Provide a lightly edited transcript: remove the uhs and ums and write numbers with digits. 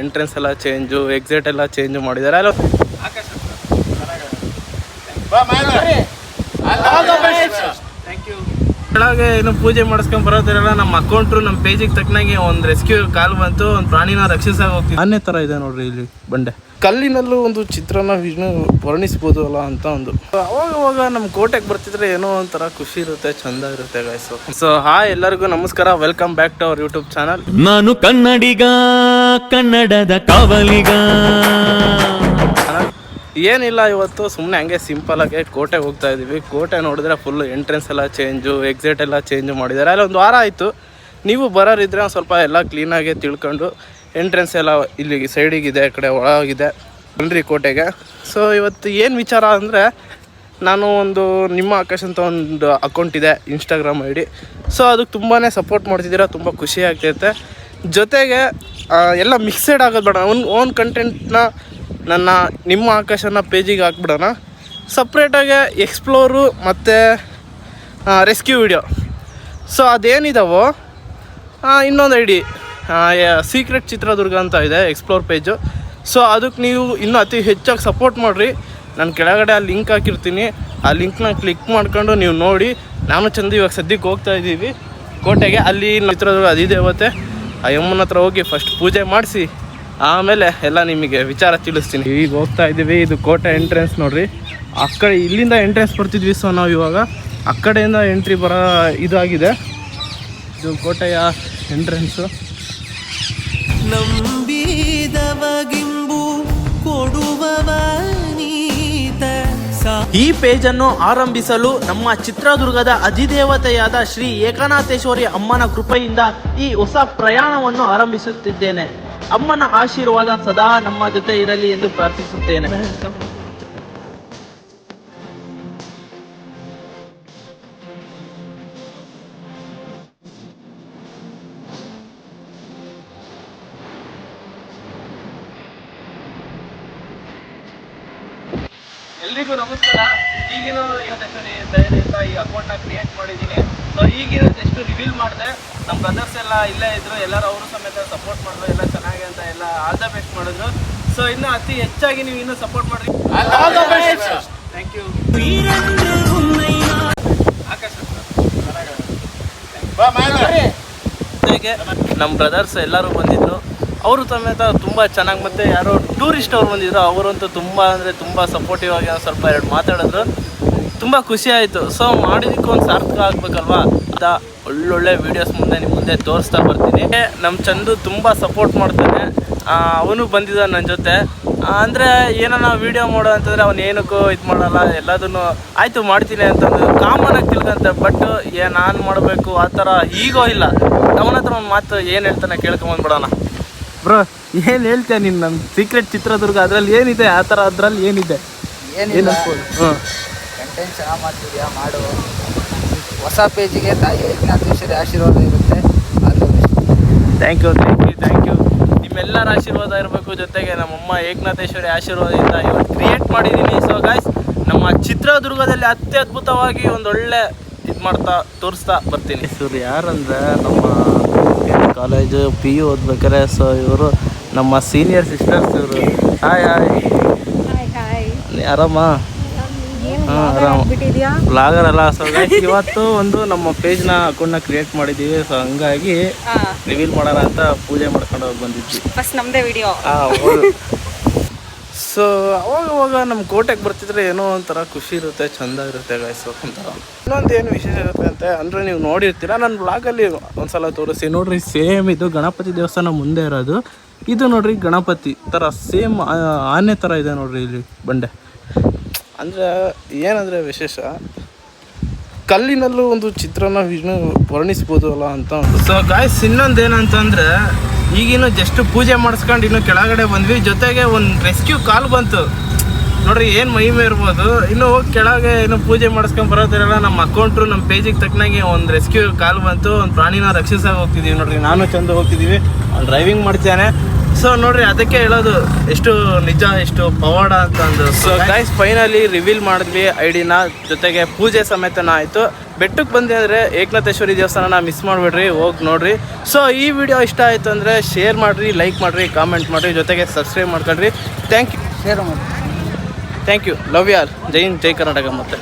Entrance ಎಲ್ಲ change, exit ಎಲ್ಲ change ಮಾಡಿದ್ದಾರೆ. ಅಲ್ಲ ಕೆಳಗೆ ಏನು ಪೂಜೆ ಮಾಡಿಸ್ಕೊಂಡ್ ಬರೋದಿರಲ್ಲ. ನಮ್ಮ ಅಕೌಂಟ್ರು ನಮ್ಮ ಪೇಜಿಗೆ ತಕ್ಕನಾಗೆ ಒಂದು ರೆಸ್ಕ್ಯೂ ಕಾಲ್ ಬಂತು, ಒಂದು ಪ್ರಾಣಿನ ರಕ್ಷಿಸಾಗ ಹೋಗ್ತೀವಿ. ಆನೆ ಥರ ಇದೆ ನೋಡ್ರಿ ಇಲ್ಲಿ ಬಂಡೆ. ಕಲ್ಲಿನಲ್ಲೂ ಒಂದು ಚಿತ್ರನ ವರ್ಣಿಸ್ಬೋದು ಅಲ್ಲ ಅಂತ ಒಂದು. ಅವಾಗ ನಮ್ಮ ಕೋಟೆಗೆ ಬರ್ತಿದ್ರೆ ಏನೋ ಒಂಥರ ಖುಷಿ ಇರುತ್ತೆ, ಚಂದ ಇರುತ್ತೆ ಗಾಯ್ಸು. ಸೊ ಹಾಯ್ ಎಲ್ಲರಿಗೂ ನಮಸ್ಕಾರ, welcome back to our YouTube channel. ನಾನು ಕನ್ನಡಿಗ, ಕನ್ನಡದ ಕಾವಲಿಗ. ಏನಿಲ್ಲ, ಇವತ್ತು ಸುಮ್ಮನೆ ಹಂಗೆ ಸಿಂಪಲಾಗಿ ಕೋಟೆಗೆ ಹೋಗ್ತಾ ಇದ್ದೀವಿ. ಕೋಟೆ ನೋಡಿದ್ರೆ ಫುಲ್ ಎಂಟ್ರೆನ್ಸ್ ಎಲ್ಲ ಚೇಂಜು, ಎಕ್ಸಿಟ್ ಎಲ್ಲ ಚೇಂಜ್ ಮಾಡಿದ್ದಾರೆ. ಅಲ್ಲಿ ಒಂದು ವಾರ ಆಯಿತು. ನೀವು ಬರೋರಿದ್ರೆ ಒಂದು ಸ್ವಲ್ಪ ಎಲ್ಲ ಕ್ಲೀನಾಗಿ ತಿಳ್ಕೊಂಡು, ಎಂಟ್ರೆನ್ಸ್ ಎಲ್ಲ ಇಲ್ಲಿ ಸೈಡಿಗಿದೆ, ಈ ಕಡೆ ಒಳಗಿದೆ ಬನ್ನಿರಿ ಕೋಟೆಗೆ. ಸೊ ಇವತ್ತು ಏನು ವಿಚಾರ ಅಂದರೆ, ನಾನು ನಿಮ್ಮ ಆಕಾಶ್ ಅಂತ ಒಂದು ಅಕೌಂಟ್ ಇದೆ, ಇನ್ಸ್ಟಾಗ್ರಾಮ್ ಐ ಡಿ. ಸೊ ಅದಕ್ಕೆ ತುಂಬಾ ಸಪೋರ್ಟ್ ಮಾಡ್ತಿದ್ದೀರಾ, ತುಂಬ ಖುಷಿ ಆಗ್ತೈತೆ. ಜೊತೆಗೆ ಎಲ್ಲ ಮಿಕ್ಸೆಡ್ ಆಗೋದು ಬೇಡ, ಓನ್ ಕಂಟೆಂಟ್ನ ನಿಮ್ಮ ಆಕಾಶನ ಪೇಜಿಗೆ ಹಾಕ್ಬಿಡೋಣ. ಸಪ್ರೇಟಾಗಿ ಎಕ್ಸ್ಪ್ಲೋರು ಮತ್ತು ರೆಸ್ಕ್ಯೂ ವಿಡಿಯೋ. ಸೊ ಅದೇನಿದಾವೋ ಇನ್ನೊಂದು ಐ ಡಿ ಸೀಕ್ರೆಟ್ ಚಿತ್ರದುರ್ಗ ಅಂತ ಇದೆ, ಎಕ್ಸ್ಪ್ಲೋರ್ ಪೇಜು. ಸೊ ಅದಕ್ಕೆ ನೀವು ಇನ್ನೂ ಅತಿ ಹೆಚ್ಚಾಗಿ ಸಪೋರ್ಟ್ ಮಾಡಿರಿ. ನಾನು ಕೆಳಗಡೆ ಆ ಲಿಂಕ್ ಹಾಕಿರ್ತೀನಿ, ಆ ಲಿಂಕ್ನ ಕ್ಲಿಕ್ ಮಾಡ್ಕೊಂಡು ನೀವು ನೋಡಿ. ನಾನು ಚಂದ ಇವಾಗ ಸದ್ಯಕ್ಕೆ ಹೋಗ್ತಾ ಇದ್ದೀವಿ ಕೋಟೆಗೆ. ಅಲ್ಲಿ ಚಿತ್ರದುರ್ಗ ಅಧಿದೇವತೆ ಆ ಯಮ್ಮನ ಹತ್ರ ಹೋಗಿ ಫಸ್ಟ್ ಪೂಜೆ ಮಾಡಿಸಿ ಆಮೇಲೆ ಎಲ್ಲ ನಿಮಗೆ ವಿಚಾರ ತಿಳಿಸ್ತೀನಿ. ಈಗ ಹೋಗ್ತಾ ಇದ್ದೀವಿ, ಇದು ಕೋಟೆ ಎಂಟ್ರೆನ್ಸ್ ನೋಡ್ರಿ. ಆ ಕಡೆ ಇಲ್ಲಿಂದ ಎಂಟ್ರೆನ್ಸ್ ಬರ್ತಿದ್ವಿ. ಸೊ ನಾವು ಇವಾಗ ಆ ಕಡೆಯಿಂದ ಎಂಟ್ರಿ ಬರೋ ಇದಾಗಿದೆ. ಇದು ಕೋಟೆಯ ಎಂಟ್ರೆನ್ಸು. ನಂಬಿದವಗಿಂಬು ಕೊಡುವವ ಈ ಪೇಜನ್ನು ಆರಂಭಿಸಲು ನಮ್ಮ ಚಿತ್ರದುರ್ಗದ ಅಧಿದೇವತೆಯಾದ ಶ್ರೀ ಏಕನಾಥೇಶ್ವರಿ ಅಮ್ಮನ ಕೃಪೆಯಿಂದ ಈ ಹೊಸ ಪ್ರಯಾಣವನ್ನು ಆರಂಭಿಸುತ್ತಿದ್ದೇನೆ. ಅಮ್ಮನ ಆಶೀರ್ವಾದ ಸದಾ ನಮ್ಮ ಜೊತೆ ಇರಲಿ ಎಂದು ಪ್ರಾರ್ಥಿಸುತ್ತೇನೆ. ಎಲ್ರಿಗೂ ನಮಸ್ಕಾರ. ಈಗಿನ ದಯದಿಂದ ಈ ಅಕೌಂಟ್ನ ಕ್ರಿಯೇಟ್ ಮಾಡಿದ್ದೀನಿ. ಸೊ ಈಗಿನ ಜಸ್ಟ್ ರಿವೀಲ್ ಮಾಡಿದೆ. ನಮ್ಮ ಬ್ರದರ್ಸ್ ಎಲ್ಲ ಇಲ್ಲೇ ಇದ್ರು, ಎಲ್ಲರೂ ಅವರು ಸಮೇತ ಸಪೋರ್ಟ್ ಮಾಡಿದ್ರು, ಎಲ್ಲ ಚೆನ್ನಾಗಿ ಅಂತ ಎಲ್ಲ ಆಲ್ ದ ಬೆಸ್ಟ್ ಮಾಡಿದ್ರು. ಸೊ ಇನ್ನು ಅತಿ ಹೆಚ್ಚಾಗಿ ನೀವು ಇನ್ನೂ ಸಪೋರ್ಟ್ ಮಾಡಿರಿ. Thank you. ಜೊತೆಗೆ ನಮ್ಮ ಬ್ರದರ್ಸ್ ಎಲ್ಲರೂ ಬಂದಿದ್ರು, ಅವರು ಸಮೇತ ತುಂಬ ಚೆನ್ನಾಗಿ. ಮತ್ತು ಯಾರೋ ಟೂರಿಸ್ಟ್ ಅವ್ರು ಬಂದಿದ್ರು, ಅವರಂತೂ ತುಂಬ ಅಂದರೆ ತುಂಬ ಸಪೋರ್ಟಿವ್ ಆಗಿ ಸ್ವಲ್ಪ ಎರಡು ಮಾತಾಡಿದ್ರು, ತುಂಬ ಖುಷಿ ಆಯಿತು. ಸೊ ಮಾಡಿದ್ದಕ್ಕೆ ಒಂದು ಸಾರ್ಥಕ ಆಗಬೇಕಲ್ವಾ ಅಂತ ಒಳ್ಳೊಳ್ಳೆ ವೀಡಿಯೋಸ್ ನಿಮ್ಮ ಮುಂದೆ ತೋರಿಸ್ತಾ ಬರ್ತೀನಿ. ನಮ್ಮ ಚಂದು ತುಂಬ ಸಪೋರ್ಟ್ ಮಾಡ್ತಾನೆ. ಅವನು ಬಂದಿದ್ದ ನನ್ನ ಜೊತೆ. ಅಂದರೆ ಏನಾನ ವೀಡಿಯೋ ಮಾಡೋ ಅಂತಂದರೆ ಅವನು ಏನಕ್ಕೂ ಇದು ಮಾಡಲ್ಲ, ಎಲ್ಲದನ್ನು ಆಯಿತು ಮಾಡ್ತೀನಿ ಅಂತಂದು ಕಾಮನಾಗಿ ತಿಳ್ಕೊಂತ. ಬಟ್ ನಾನು ಮಾಡಬೇಕು ಆ ಥರ ಈಗೋ ಇಲ್ಲ. ಅವನ ಹತ್ರ ಒಂದು ಮಾತು ಏನು ಹೇಳ್ತಾನೆ ಕೇಳ್ಕೊಂಬಂದ್ಬಿಡೋಣ. ಬ್ರೋ ಏನು ಹೇಳ್ತೀಯ ನೀನು? ನಮ್ಮ ಸೀಕ್ರೆಟ್ ಚಿತ್ರದುರ್ಗ ಅದರಲ್ಲಿ ಏನಿದೆ, ಆ ಥರ ಅದರಲ್ಲಿ ಏನಿದೆ? ಏನಿಲ್ಲ, ಕಂಟೆಂಟ್ ಚೆನ್ನಾಗಿ ಮಾಡ್ತಿದ್ಯಾ, ಮಾಡು. ಹೊಸ ಪೇಜಿಗೆ ತಾಯಿ ಏಕನಾಥೇಶ್ವರಿ ಆಶೀರ್ವಾದ ಇರುತ್ತೆ. Thank you. ನಿಮ್ಮೆಲ್ಲರ ಆಶೀರ್ವಾದ ಇರಬೇಕು. ಜೊತೆಗೆ ನಮ್ಮಮ್ಮ ಏಕನಾಥೇಶ್ವರಿ ಆಶೀರ್ವಾದದಿಂದ ಇವತ್ತು ಕ್ರಿಯೇಟ್ ಮಾಡಿದ್ದೀನಿ. ಸೊ ಗಾಯ್ಸ್, ನಮ್ಮ ಚಿತ್ರದುರ್ಗದಲ್ಲಿ ಅತ್ಯದ್ಭುತವಾಗಿ ಒಂದೊಳ್ಳೆ ಇದು ಮಾಡ್ತಾ ತೋರಿಸ್ತಾ ಬರ್ತೀನಿ. ಇವರು ಯಾರಂದರೆ ನಮ್ಮ ಕಾಲೇಜು PU ಓದ್ಬೇಕಾರೆ. ಸೊ ಇವರು ನಮ್ಮ ಸೀನಿಯರ್ ಸಿಸ್ಟರ್ಸ್. ಇವರು ಹಾಯ್ ಆರಾಮ? ಬ್ಲಾಗರ್ ಅಲ್ಲ. ಸೊ ಇವತ್ತು ಒಂದು ನಮ್ಮ ಪೇಜ್ನ ಅಕೌಂಟ್ನ ಕ್ರಿಯೇಟ್ ಮಾಡಿದ್ದೀವಿ. ಸೊ ಹಂಗಾಗಿ ರಿವೀಲ್ ಮಾಡೋಣ ಅಂತ ಪೂಜೆ ಮಾಡ್ಕೊಂಡು ಹೋಗಿ ಬಂದಿದ್ವಿ. ಫಸ್ಟ್ ನಮ್ಮದೇ ವಿಡಿಯೋ. ಸೊ ಅವಾಗ ನಮ್ಮ ಕೋಟೆಗೆ ಬರ್ತಿದ್ರೆ ಏನೋ ಒಂಥರ ಖುಷಿ ಇರುತ್ತೆ, ಚಂದ ಇರುತ್ತೆ ಗಾಯ್ಸು ಒಂಥರ. ಇನ್ನೊಂದು ಏನು ವಿಶೇಷ ಇರುತ್ತೆ ಅಂತ ಅಂದರೆ, ನೀವು ನೋಡಿರ್ತೀರ ನನ್ನ ಬ್ಲಾಗಲ್ಲಿ ಒಂದ್ಸಲ ತೋರಿಸಿ ನೋಡ್ರಿ. ಸೇಮ್ ಇದು ಗಣಪತಿ ದೇವಸ್ಥಾನ ಮುಂದೆ ಇರೋದು. ಇದು ನೋಡ್ರಿ ಗಣಪತಿ ಥರ ಸೇಮ್ ಆನೆ ಥರ ಇದೆ ನೋಡ್ರಿ ಇಲ್ಲಿ ಬಂಡೆ. ಅಂದರೆ ಏನಂದರೆ ವಿಶೇಷ, ಕಲ್ಲಿನಲ್ಲೂ ಒಂದು ಚಿತ್ರನ ವರ್ಣಿಸ್ಬೋದು ಅಲ್ಲ ಅಂತ ಒಂದು. ಸೊ ಗಾಯ್ಸ್, ಇನ್ನೊಂದು ಏನಂತಂದರೆ, ಈಗಿನ್ನು ಜಸ್ಟ್ ಪೂಜೆ ಮಾಡಿಸ್ಕೊಂಡು ಇನ್ನು ಕೆಳಗಡೆ ಬಂದ್ವಿ. ಜೊತೆಗೆ ಒಂದು ರೆಸ್ಕ್ಯೂ ಕಾಲ್ ಬಂತು ನೋಡ್ರಿ. ಏನು ಮಹಿಮೆ ಇರ್ಬೋದು. ಇನ್ನು ಹೋಗಿ ಕೆಳಗೆ ಇನ್ನು ಪೂಜೆ ಮಾಡಿಸ್ಕೊಂಡು ಬರೋದಿರಲ್ಲ. ನಮ್ಮ ಅಕೌಂಟ್ರು ನಮ್ಮ ಪೇಜಿಗೆ ತಕ್ಕನಾಗೆ ಒಂದು ರೆಸ್ಕ್ಯೂ ಕಾಲ್ ಬಂತು, ಒಂದು ಪ್ರಾಣಿನ ರಕ್ಷಿಸಾಗಿ ಹೋಗ್ತಿದ್ದೀವಿ ನೋಡ್ರಿ. ನಾನು ಚಂದ ಹೋಗ್ತಿದ್ದೀವಿ. ಅವ್ನು ಡ್ರೈವಿಂಗ್ ಮಾಡ್ತಾನೆ. ಸೊ ನೋಡ್ರಿ ಅದಕ್ಕೆ ಹೇಳೋದು ಎಷ್ಟು ನಿಜ ಎಷ್ಟು ಪವಾಡ ಅಂತ ಅಂದು. ಸೊ ಗೈಸ್ ಫೈನಲಿ ರಿವೀಲ್ ಮಾಡಿದ್ವಿ ಐಡಿನ, ಜೊತೆಗೆ ಪೂಜೆ ಸಮೇತನ ಆಯಿತು. ಬೆಟ್ಟಕ್ಕೆ ಬಂದೆ ಅಂದರೆ ಏಕನಾಥೇಶ್ವರಿ ದೇವಸ್ಥಾನನ ಮಿಸ್ ಮಾಡಿಬಿಡ್ರಿ, ಹೋಗಿ ನೋಡ್ರಿ. ಸೊ ಈ ವಿಡಿಯೋ ಇಷ್ಟ ಆಯಿತು ಅಂದರೆ ಶೇರ್ ಮಾಡಿರಿ, ಲೈಕ್ ಮಾಡಿರಿ, ಕಾಮೆಂಟ್ ಮಾಡಿರಿ, ಜೊತೆಗೆ ಸಬ್ಸ್ಕ್ರೈಬ್ ಮಾಡ್ಕೊಳ್ರಿ. Thank you. ಶೇರ್ ಮಾಡಿ. Thank you. ಲವ್ ಯಾರ್. ಜೈ ಹಿಂದ್, ಜೈ ಕರ್ನಾಟಕ. ಮತ್ತೆ